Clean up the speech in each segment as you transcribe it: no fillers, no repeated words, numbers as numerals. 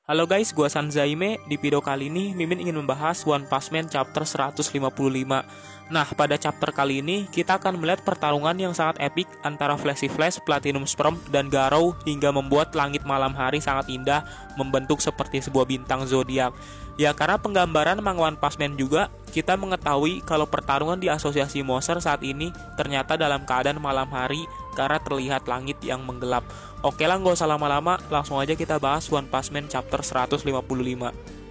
Halo guys, gua Sanzaime. Di video kali ini Mimin ingin membahas One Punch Man chapter 155. Nah, pada chapter kali ini kita akan melihat pertarungan yang sangat epik antara Flashy Flash, Platinum Storm, dan Garou hingga membuat langit malam hari sangat indah, membentuk seperti sebuah bintang zodiak. Ya, karena penggambaran Mang One Punch Man juga, kita mengetahui kalau pertarungan di asosiasi monster saat ini ternyata dalam keadaan malam hari karena terlihat langit yang menggelap. Oke lah, nggak usah lama-lama, langsung aja kita bahas One Punch Man chapter 155.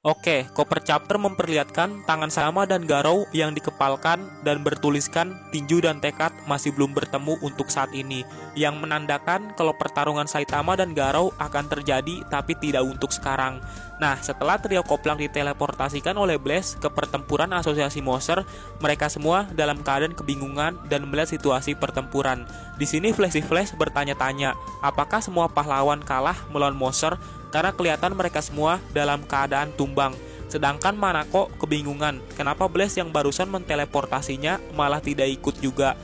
Oke, cover chapter memperlihatkan tangan Saitama dan Garou yang dikepalkan dan bertuliskan tinju dan tekad masih belum bertemu untuk saat ini, yang menandakan kalau pertarungan Saitama dan Garou akan terjadi tapi tidak untuk sekarang. Nah, setelah trio koplang diteleportasikan oleh Blaze ke pertempuran asosiasi monster, mereka semua dalam keadaan kebingungan dan melihat situasi pertempuran. Di sini Flashy Flash bertanya-tanya, apakah semua pahlawan kalah melawan monster? Karena kelihatan mereka semua dalam keadaan tumbang. Sedangkan Manako kebingungan, kenapa Blaze yang barusan menteleportasinya malah tidak ikut juga.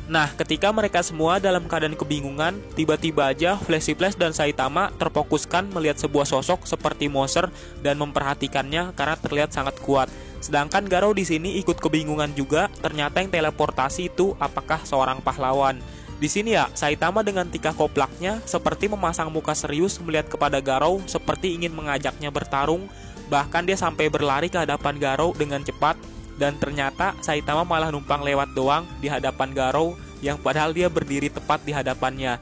Nah, ketika mereka semua dalam keadaan kebingungan, tiba-tiba aja Flashy Flash dan Saitama terfokuskan melihat sebuah sosok seperti monster dan memperhatikannya karena terlihat sangat kuat. Sedangkan Garou di sini ikut kebingungan juga, ternyata yang teleportasi itu apakah seorang pahlawan. Di sini ya, Saitama dengan tingkah koplaknya seperti memasang muka serius melihat kepada Garou seperti ingin mengajaknya bertarung. Bahkan dia sampai berlari ke hadapan Garou dengan cepat. Dan ternyata Saitama malah numpang lewat doang di hadapan Garou yang padahal dia berdiri tepat di hadapannya.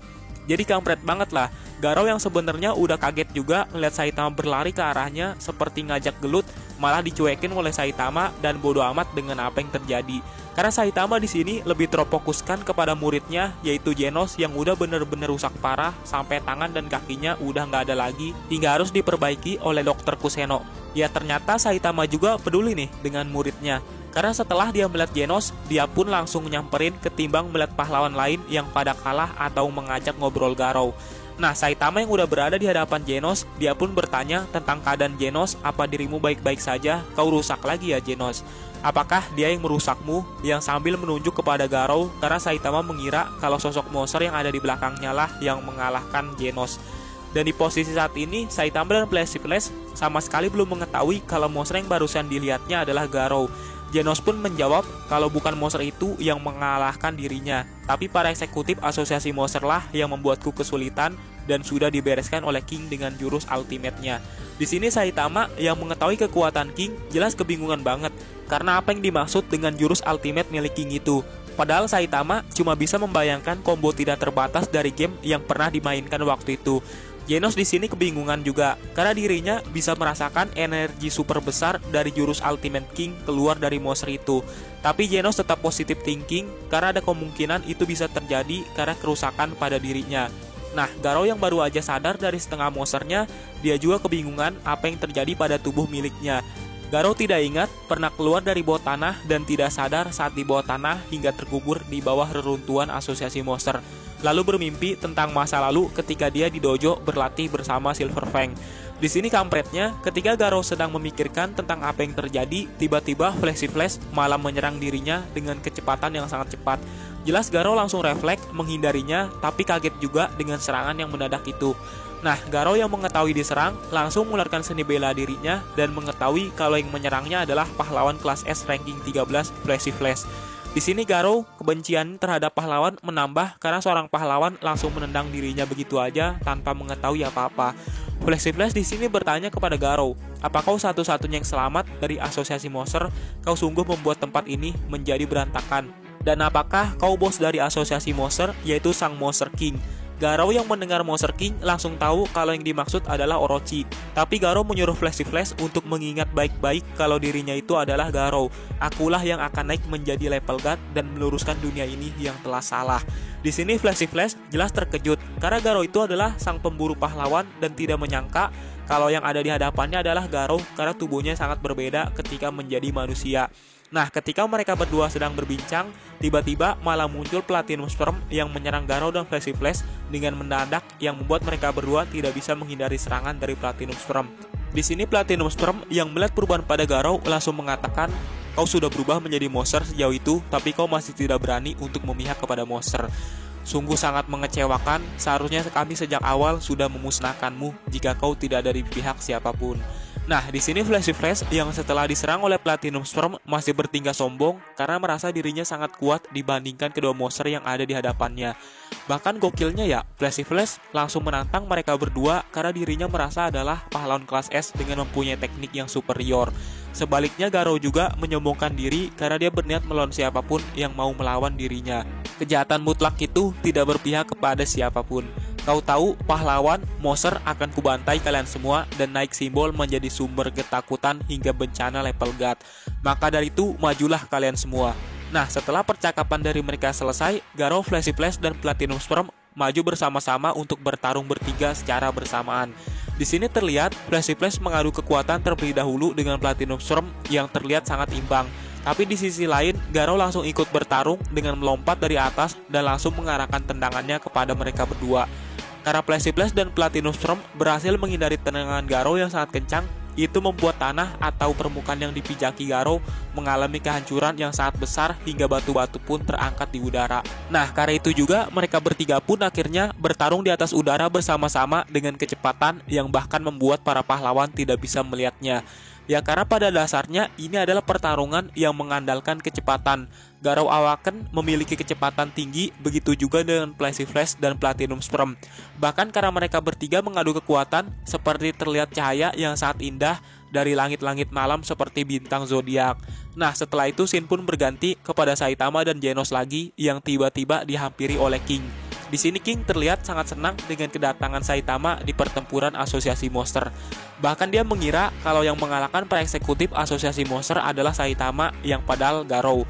Jadi kampret banget lah. Garou yang sebenarnya udah kaget juga melihat Saitama berlari ke arahnya seperti ngajak gelut, malah dicuekin oleh Saitama dan bodo amat dengan apa yang terjadi. Karena Saitama di sini lebih terfokuskan kepada muridnya yaitu Genos yang udah bener-bener rusak parah sampai tangan dan kakinya udah nggak ada lagi hingga harus diperbaiki oleh Dr. Kuseno. Ya, ternyata Saitama juga peduli nih dengan muridnya. Karena setelah dia melihat Genos, dia pun langsung nyamperin ketimbang melihat pahlawan lain yang pada kalah atau mengajak ngobrol Garou. Nah, Saitama yang udah berada di hadapan Genos, dia pun bertanya tentang keadaan Genos, apa dirimu baik-baik saja? Kau rusak lagi ya Genos? Apakah dia yang merusakmu? Yang sambil menunjuk kepada Garou karena Saitama mengira kalau sosok monster yang ada di belakangnya lah yang mengalahkan Genos. Dan di posisi saat ini, Saitama dan Flashy Flash sama sekali belum mengetahui kalau monster yang barusan dilihatnya adalah Garou. Genos pun menjawab kalau bukan monster itu yang mengalahkan dirinya, tapi para eksekutif asosiasi monster lah yang membuatku kesulitan dan sudah dibereskan oleh King dengan jurus ultimate-nya. Di sini Saitama yang mengetahui kekuatan King jelas kebingungan banget karena apa yang dimaksud dengan jurus ultimate milik King itu. Padahal Saitama cuma bisa membayangkan combo tidak terbatas dari game yang pernah dimainkan waktu itu. Genos di sini kebingungan juga karena dirinya bisa merasakan energi super besar dari jurus Ultimate King keluar dari monster itu. Tapi Genos tetap positive thinking karena ada kemungkinan itu bisa terjadi karena kerusakan pada dirinya. Nah, Garou yang baru aja sadar dari setengah monsternya, dia juga kebingungan apa yang terjadi pada tubuh miliknya. Garou tidak ingat pernah keluar dari bawah tanah dan tidak sadar saat di bawah tanah hingga terkubur di bawah reruntuhan asosiasi monster. Lalu bermimpi tentang masa lalu ketika dia di dojo berlatih bersama Silver Fang. Di sini kampretnya, ketika Garou sedang memikirkan tentang apa yang terjadi, tiba-tiba Flashy Flash malah menyerang dirinya dengan kecepatan yang sangat cepat. Jelas Garou langsung refleks menghindarinya, tapi kaget juga dengan serangan yang mendadak itu. Nah, Garou yang mengetahui diserang langsung mengeluarkan seni bela dirinya dan mengetahui kalau yang menyerangnya adalah pahlawan kelas S ranking 13 Flashy Flash. Di sini Garou kebencian terhadap pahlawan menambah karena seorang pahlawan langsung menendang dirinya begitu aja tanpa mengetahui apa-apa. Flashy Flash di sini bertanya kepada Garou, "Apa kau satu-satunya yang selamat dari asosiasi monster? Kau sungguh membuat tempat ini menjadi berantakan. Dan apakah kau bos dari asosiasi monster yaitu sang Monster King?" Garou yang mendengar Monster King langsung tahu kalau yang dimaksud adalah Orochi. Tapi Garou menyuruh Flashy Flash untuk mengingat baik-baik kalau dirinya itu adalah Garou. Akulah yang akan naik menjadi level God dan meluruskan dunia ini yang telah salah. Di sini Flashy Flash jelas terkejut karena Garou itu adalah sang pemburu pahlawan dan tidak menyangka kalau yang ada di hadapannya adalah Garou karena tubuhnya sangat berbeda ketika menjadi manusia. Nah, ketika mereka berdua sedang berbincang, tiba-tiba malah muncul Platinum Storm yang menyerang Garou dan Flashy Flash dengan mendadak yang membuat mereka berdua tidak bisa menghindari serangan dari Platinum Storm. Di sini Platinum Storm yang melihat perubahan pada Garou langsung mengatakan, "Kau sudah berubah menjadi monster sejauh itu, tapi kau masih tidak berani untuk memihak kepada monster." Sungguh sangat mengecewakan, seharusnya kami sejak awal sudah memusnahkanmu jika kau tidak dari pihak siapapun. Nah, di sini Flashy Flash yang setelah diserang oleh Platinum Storm masih bertingkah sombong karena merasa dirinya sangat kuat dibandingkan kedua monster yang ada di hadapannya. Bahkan gokilnya ya, Flashy Flash langsung menantang mereka berdua karena dirinya merasa adalah pahlawan kelas S dengan mempunyai teknik yang superior. Sebaliknya Garou juga menyombongkan diri karena dia berniat melawan siapapun yang mau melawan dirinya. Kejahatan mutlak itu tidak berpihak kepada siapapun. Kau tahu, pahlawan, monster akan kubantai kalian semua dan naik simbol menjadi sumber ketakutan hingga bencana level God. Maka dari itu, majulah kalian semua. Nah, setelah percakapan dari mereka selesai, Garou, Flashy Flash, dan Platinum Storm maju bersama-sama untuk bertarung bertiga secara bersamaan. Di sini terlihat Flashy Flash mengadu kekuatan terlebih dahulu dengan Platinum Storm yang terlihat sangat imbang. Tapi di sisi lain, Garou langsung ikut bertarung dengan melompat dari atas dan langsung mengarahkan tendangannya kepada mereka berdua. Karena Flashy Flash dan Platinum Storm berhasil menghindari tendangan Garou yang sangat kencang, itu membuat tanah atau permukaan yang dipijaki Garou mengalami kehancuran yang sangat besar hingga batu-batu pun terangkat di udara. Nah, karena itu juga mereka bertiga pun akhirnya bertarung di atas udara bersama-sama dengan kecepatan yang bahkan membuat para pahlawan tidak bisa melihatnya. Ya karena pada dasarnya ini adalah pertarungan yang mengandalkan kecepatan. Garou Awaken memiliki kecepatan tinggi, begitu juga dengan Flashy Flash dan Platinum Storm. Bahkan karena mereka bertiga mengadu kekuatan, seperti terlihat cahaya yang sangat indah dari langit-langit malam seperti bintang zodiak. Nah, setelah itu scene pun berganti kepada Saitama dan Genos lagi yang tiba-tiba dihampiri oleh King. Di sini King terlihat sangat senang dengan kedatangan Saitama di pertempuran asosiasi monster. Bahkan dia mengira kalau yang mengalahkan para eksekutif asosiasi monster adalah Saitama yang padahal Garou.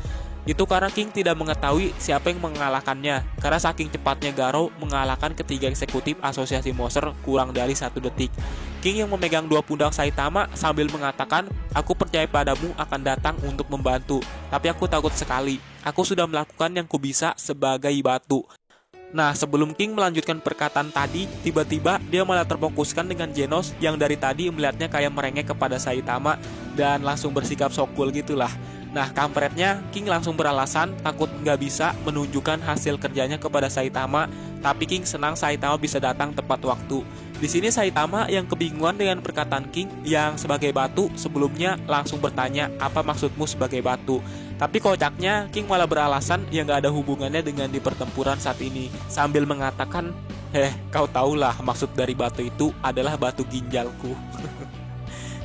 Itu karena King tidak mengetahui siapa yang mengalahkannya, karena saking cepatnya Garou mengalahkan ketiga eksekutif asosiasi monster kurang dari 1 detik. King yang memegang dua pundak Saitama sambil mengatakan, "Aku percaya padamu akan datang untuk membantu, tapi aku takut sekali. Aku sudah melakukan yang kubisa sebagai batu." Nah, sebelum King melanjutkan perkataan tadi, tiba-tiba dia malah terfokuskan dengan Genos yang dari tadi melihatnya kayak merengek kepada Saitama dan langsung bersikap sok cool gitulah. Nah, kampretnya King langsung beralasan takut nggak bisa menunjukkan hasil kerjanya kepada Saitama, tapi King senang Saitama bisa datang tepat waktu. Di sini Saitama yang kebingungan dengan perkataan King yang sebagai batu sebelumnya langsung bertanya apa maksudmu sebagai batu. Tapi kocaknya King malah beralasan yang gak ada hubungannya dengan di pertempuran saat ini, sambil mengatakan, kau tahulah maksud dari batu itu adalah batu ginjalku."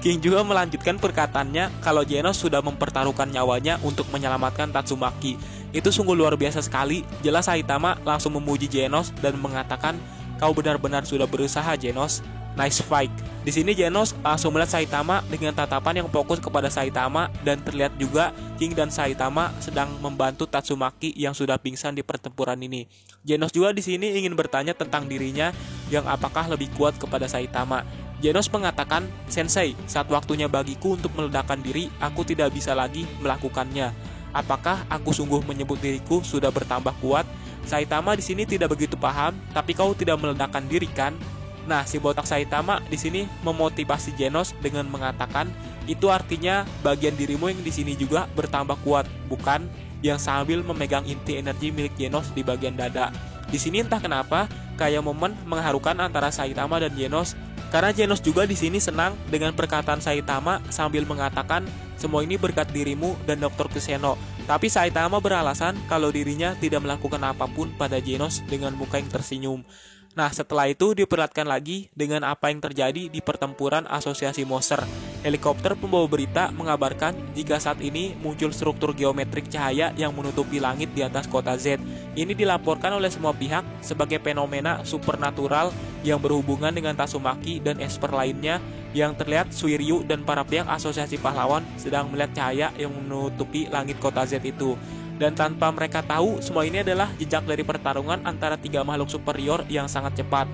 King juga melanjutkan perkataannya kalau Genos sudah mempertaruhkan nyawanya untuk menyelamatkan Tatsumaki. Itu sungguh luar biasa sekali. Jelas Saitama langsung memuji Genos dan mengatakan, "Kau benar-benar sudah berusaha, Genos. Nice fight." Di sini Genos langsung melihat Saitama dengan tatapan yang fokus kepada Saitama dan terlihat juga King dan Saitama sedang membantu Tatsumaki yang sudah pingsan di pertempuran ini. Genos juga di sini ingin bertanya tentang dirinya yang apakah lebih kuat kepada Saitama. Genos mengatakan, "Sensei, saat waktunya bagiku untuk meledakkan diri, aku tidak bisa lagi melakukannya. Apakah aku sungguh menyebut diriku sudah bertambah kuat?" Saitama di sini tidak begitu paham, "Tapi kau tidak meledakkan diri kan?" Nah, si botak Saitama di sini memotivasi Genos dengan mengatakan, "Itu artinya bagian dirimu yang di sini juga bertambah kuat, bukan?" Yang sambil memegang inti energi milik Genos di bagian dada. Di sini entah kenapa kayak momen mengharukan antara Saitama dan Genos. Karena Genos juga di sini senang dengan perkataan Saitama sambil mengatakan, "Semua ini berkat dirimu dan Dr. Kuseno." Tapi Saitama beralasan kalau dirinya tidak melakukan apapun pada Genos dengan muka yang tersenyum. Nah, setelah itu diperlihatkan lagi dengan apa yang terjadi di pertempuran asosiasi monster. Helikopter pembawa berita mengabarkan jika saat ini muncul struktur geometrik cahaya yang menutupi langit di atas kota Z. Ini dilaporkan oleh semua pihak sebagai fenomena supernatural yang berhubungan dengan Tatsumaki dan Esper lainnya yang terlihat Suiryu dan para pihak asosiasi pahlawan sedang melihat cahaya yang menutupi langit kota Z itu. Dan tanpa mereka tahu, semua ini adalah jejak dari pertarungan antara tiga makhluk superior yang sangat cepat.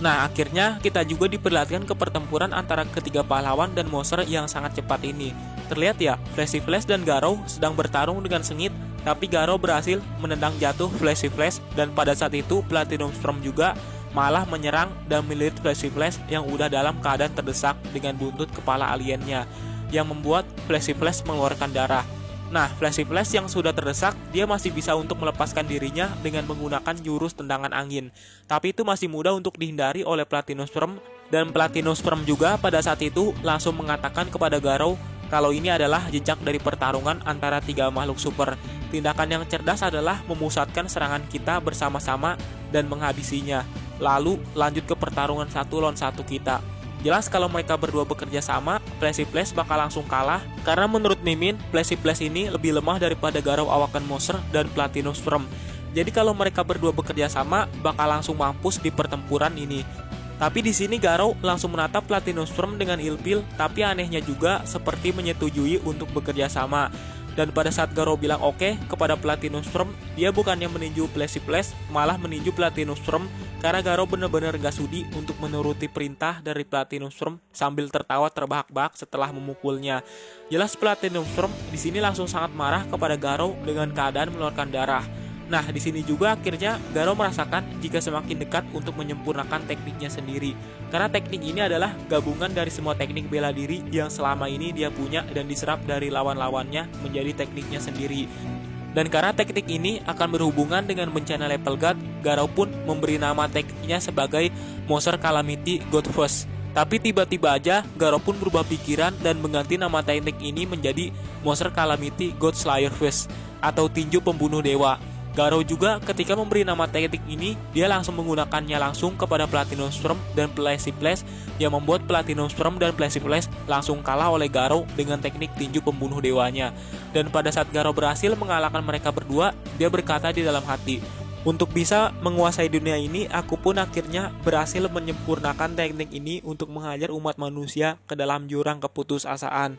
Nah, akhirnya kita juga diperlihatkan ke pertempuran antara ketiga pahlawan dan monster yang sangat cepat ini. Terlihat ya, Flashy Flash dan Garou sedang bertarung dengan sengit, tapi Garou berhasil menendang jatuh Flashy Flash, dan pada saat itu Platinum Storm juga malah menyerang dan melilit Flashy Flash yang udah dalam keadaan terdesak dengan buntut kepala aliennya, yang membuat Flashy Flash mengeluarkan darah. Nah, Flashy Flash yang sudah terdesak, dia masih bisa untuk melepaskan dirinya dengan menggunakan jurus tendangan angin. Tapi itu masih mudah untuk dihindari oleh Platinum Storm, dan Platinum Storm juga pada saat itu langsung mengatakan kepada Garou kalau ini adalah jejak dari pertarungan antara 3 makhluk super. Tindakan yang cerdas adalah memusatkan serangan kita bersama-sama dan menghabisinya. Lalu lanjut ke pertarungan 1 lawan 1 kita. Jelas kalau mereka berdua bekerja sama, Flashy Flash bakal langsung kalah karena menurut Mimin, Flashy Flash ini lebih lemah daripada Garou Awaken Monster dan Platinum Storm. Jadi kalau mereka berdua bekerja sama, bakal langsung mampus di pertempuran ini. Tapi di sini Garou langsung menatap Platinum Storm dengan ilfil, tapi anehnya juga seperti menyetujui untuk bekerja sama. Dan pada saat Garou bilang oke kepada Platinum Storm, dia bukannya meninju Flashy Flash, malah meninju Platinum Storm karena Garou benar-benar gak sudi untuk menuruti perintah dari Platinum Storm sambil tertawa terbahak-bahak setelah memukulnya. Jelas Platinum Storm di sini langsung sangat marah kepada Garou dengan keadaan mengeluarkan darah. Nah, di sini juga akhirnya Garou merasakan jika semakin dekat untuk menyempurnakan tekniknya sendiri. Karena teknik ini adalah gabungan dari semua teknik bela diri yang selama ini dia punya dan diserap dari lawan-lawannya menjadi tekniknya sendiri. Dan karena teknik ini akan berhubungan dengan bencana level God, Garou pun memberi nama tekniknya sebagai Monster Calamity God Force. Tapi tiba-tiba aja Garou pun berubah pikiran dan mengganti nama teknik ini menjadi Monster Calamity God Slayer Force atau tinju pembunuh dewa. Garou juga ketika memberi nama teknik ini, dia langsung menggunakannya langsung kepada Platinum Storm dan Flashy Flash yang membuat Platinum Storm dan Flashy Flash langsung kalah oleh Garou dengan teknik tinju pembunuh dewanya. Dan pada saat Garou berhasil mengalahkan mereka berdua, dia berkata di dalam hati, untuk bisa menguasai dunia ini, aku pun akhirnya berhasil menyempurnakan teknik ini untuk menghajar umat manusia ke dalam jurang keputusasaan.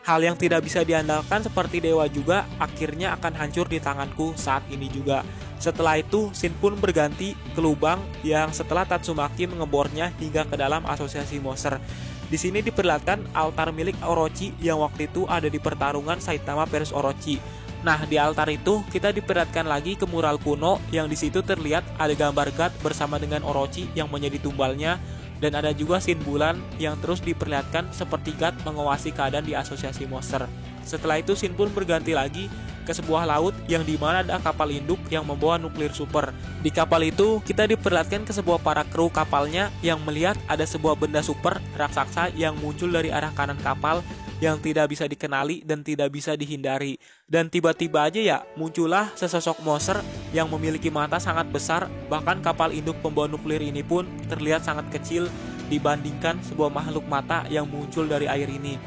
Hal yang tidak bisa diandalkan seperti dewa juga akhirnya akan hancur di tanganku saat ini juga. Setelah itu, Shin pun berganti ke lubang yang setelah Tatsumaki mengebornya hingga ke dalam asosiasi monster. Di sini diperlihatkan altar milik Orochi yang waktu itu ada di pertarungan Saitama versus Orochi. Nah, di altar itu kita diperlihatkan lagi ke mural kuno yang di situ terlihat ada gambar God bersama dengan Orochi yang menjadi tumbalnya. Dan ada juga scene bulan yang terus diperlihatkan seperti God menguasai keadaan di asosiasi monster. Setelah itu scene pun berganti lagi ke sebuah laut yang dimana ada kapal induk yang membawa nuklir super. Di kapal itu kita diperlihatkan ke sebuah para kru kapalnya yang melihat ada sebuah benda super raksasa yang muncul dari arah kanan kapal yang tidak bisa dikenali dan tidak bisa dihindari. Dan tiba-tiba aja ya muncullah sesosok monster yang memiliki mata sangat besar. Bahkan kapal induk pembawa nuklir ini pun terlihat sangat kecil dibandingkan sebuah makhluk mata yang muncul dari air ini.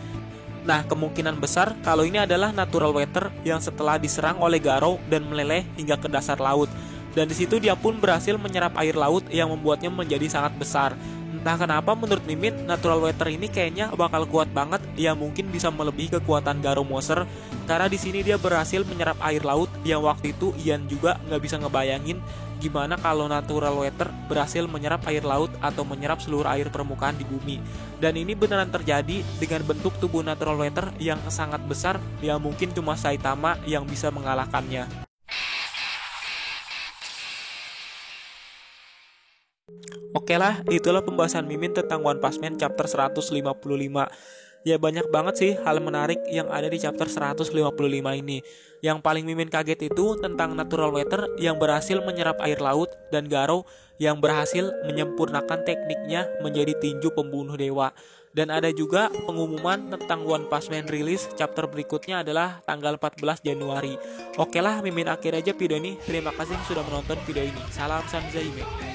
Nah, kemungkinan besar kalau ini adalah natural water yang setelah diserang oleh Garou dan meleleh hingga ke dasar laut. Dan di situ dia pun berhasil menyerap air laut yang membuatnya menjadi sangat besar. Entah kenapa menurut Mimin natural water ini kayaknya bakal kuat banget, ya mungkin bisa melebihi kekuatan Garou Monster karena di sini dia berhasil menyerap air laut yang waktu itu Ian juga nggak bisa ngebayangin gimana kalau natural water berhasil menyerap air laut atau menyerap seluruh air permukaan di bumi. Dan ini beneran terjadi dengan bentuk tubuh natural water yang sangat besar yang mungkin cuma Saitama yang bisa mengalahkannya. Oke lah, itulah pembahasan Mimin tentang One Punch Man chapter 155. Ya banyak banget sih hal menarik yang ada di chapter 155 ini. Yang paling Mimin kaget itu tentang natural water yang berhasil menyerap air laut dan Garou yang berhasil menyempurnakan tekniknya menjadi tinju pembunuh dewa. Dan ada juga pengumuman tentang One Punch Man rilis chapter berikutnya adalah tanggal 14 Januari. Oke lah, Mimin akhir aja video ini. Terima kasih sudah menonton video ini. Salam Sanzaime.